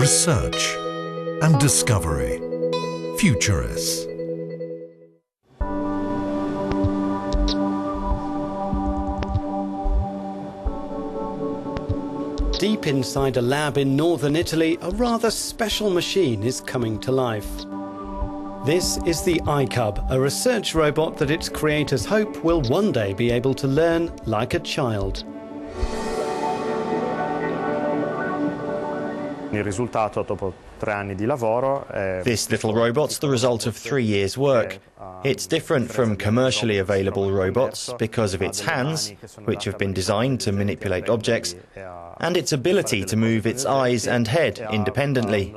research and discovery. Futuris. Deep inside a lab in northern Italy, a rather special machine is coming to life. This is the iCub, a research robot that its creators hope will one day be able to learn like a child. This little robot's the result of 3 years' work. It's different from commercially available robots because of its hands, which have been designed to manipulate objects, and its ability to move its eyes and head independently.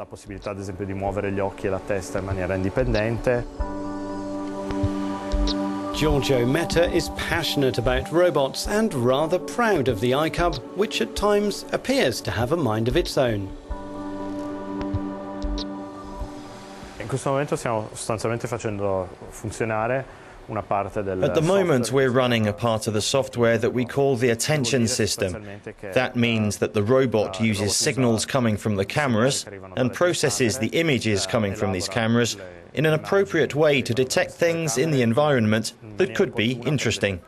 Giorgio Metta is passionate about robots and rather proud of the iCub, which at times appears to have a mind of its own. At the moment, we're running a part of the software that we call the attention system. That means that the robot uses signals coming from the cameras and processes the images coming from these cameras in an appropriate way to detect things in the environment that could be interesting.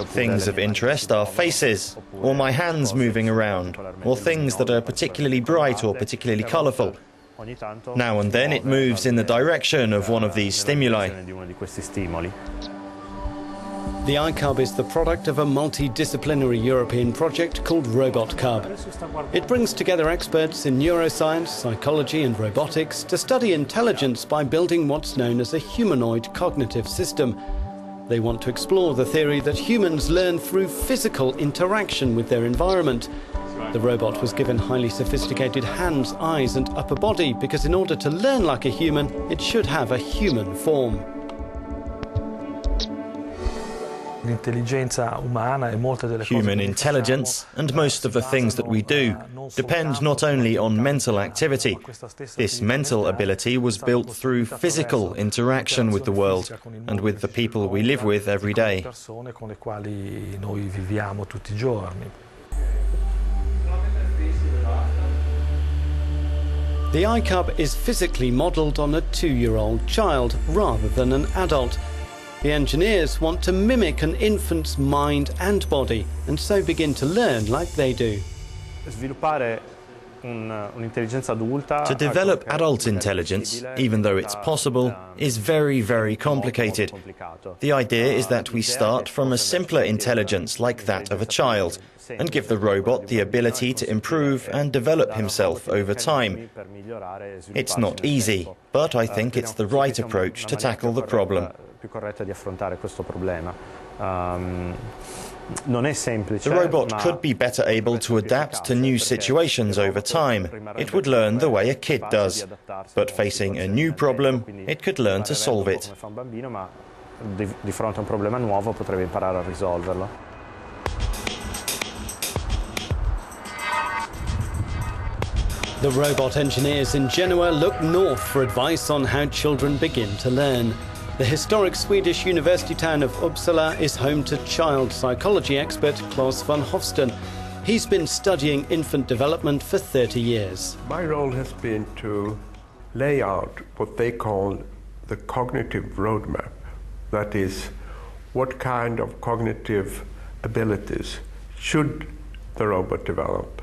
Things of interest are faces, or my hands moving around, or things that are particularly bright or particularly colourful. Now and then it moves in the direction of one of these stimuli. The iCub is the product of a multidisciplinary European project called RobotCub. It brings together experts in neuroscience, psychology and robotics to study intelligence by building what's known as a humanoid cognitive system. They want to explore the theory that humans learn through physical interaction with their environment. The robot was given highly sophisticated hands, eyes and upper body because in order to learn like a human, it should have a human form. Human intelligence and most of the things that we do depend not only on mental activity. This mental ability was built through physical interaction with the world and with the people we live with every day. The iCub is physically modelled on a 2-year-old child rather than an adult. The engineers want to mimic an infant's mind and body, and so begin to learn like they do. To develop adult intelligence, even though it's possible, is very, very complicated. The idea is that we start from a simpler intelligence like that of a child, and give the robot the ability to improve and develop himself over time. It's not easy, but I think it's the right approach to tackle the problem. The robot could be better able to adapt to new situations over time. It would learn the way a kid does. But facing a new problem, it could learn to solve it. The robot engineers in Genoa look north for advice on how children begin to learn. The historic Swedish university town of Uppsala is home to child psychology expert Claes van Hofsten. He's been studying infant development for 30 years. My role has been to lay out what they call the cognitive roadmap. That is, what kind of cognitive abilities should the robot develop?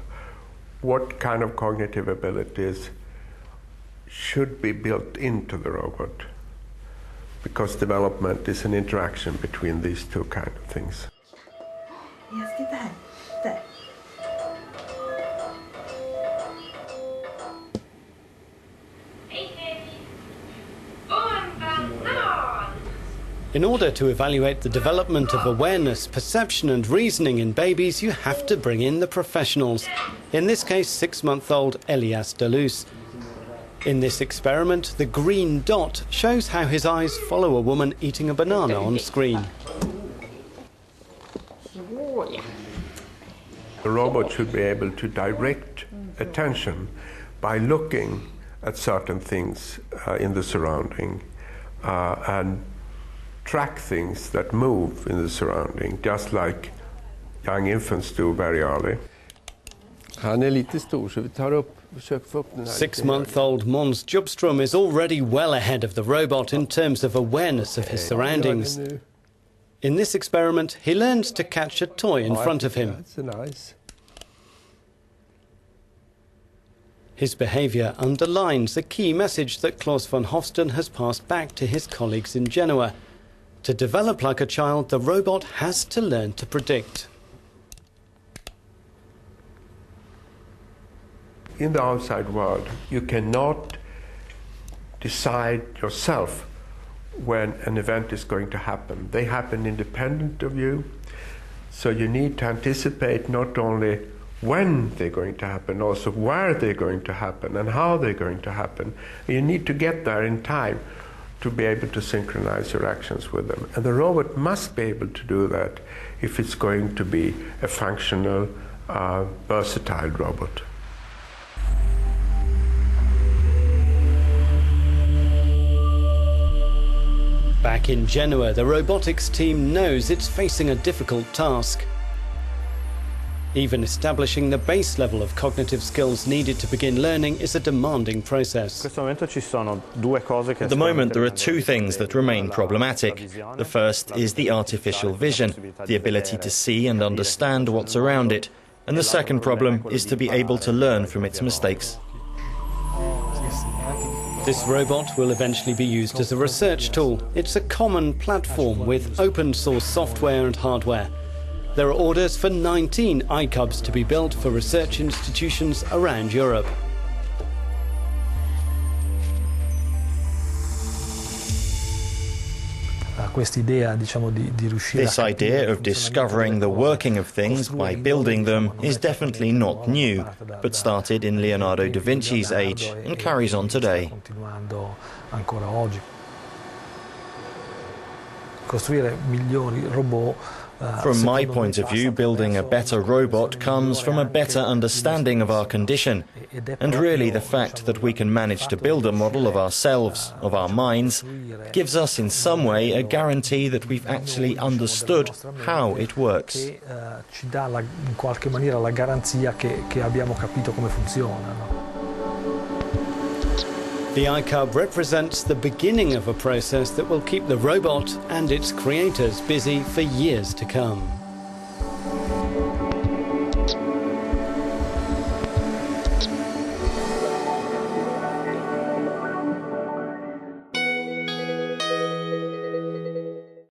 What kind of cognitive abilities should be built into the robot? Because development is an interaction between these two kind of things. In order to evaluate the development of awareness, perception and reasoning in babies, you have to bring in the professionals. In this case, 6-month-old Elias Deleuze. In this experiment, the green dot shows how his eyes follow a woman eating a banana on screen. The robot should be able to direct attention by looking at certain things in the surrounding and track things that move in the surrounding, just like young infants do very early. Han är lite stor, så vi tar upp. 6-month-old Måns Jubstrom is already well ahead of the robot in terms of awareness of his surroundings. In this experiment, he learns to catch a toy in front of him. His behaviour underlines a key message that Klaus von Hofsten has passed back to his colleagues in Genoa. To develop like a child, the robot has to learn to predict. In the outside world, you cannot decide yourself when an event is going to happen. They happen independent of you, so you need to anticipate not only when they're going to happen, also where they're going to happen and how they're going to happen. You need to get there in time to be able to synchronize your actions with them. And the robot must be able to do that if it's going to be a functional, versatile robot. Back in Genoa, the robotics team knows it's facing a difficult task. Even establishing the base level of cognitive skills needed to begin learning is a demanding process. At the moment, there are two things that remain problematic. The first is the artificial vision, the ability to see and understand what's around it. And the second problem is to be able to learn from its mistakes. This robot will eventually be used as a research tool. It's a common platform with open source software and hardware. There are orders for 19 iCubs to be built for research institutions around Europe. This idea of discovering the working of things by building them is definitely not new, but started in Leonardo da Vinci's age and carries on today. From my point of view, building a better robot comes from a better understanding of our condition. And really, the fact that we can manage to build a model of ourselves, of our minds, gives us in some way a guarantee that we've actually understood how it works. The iCub represents the beginning of a process that will keep the robot and its creators busy for years to come.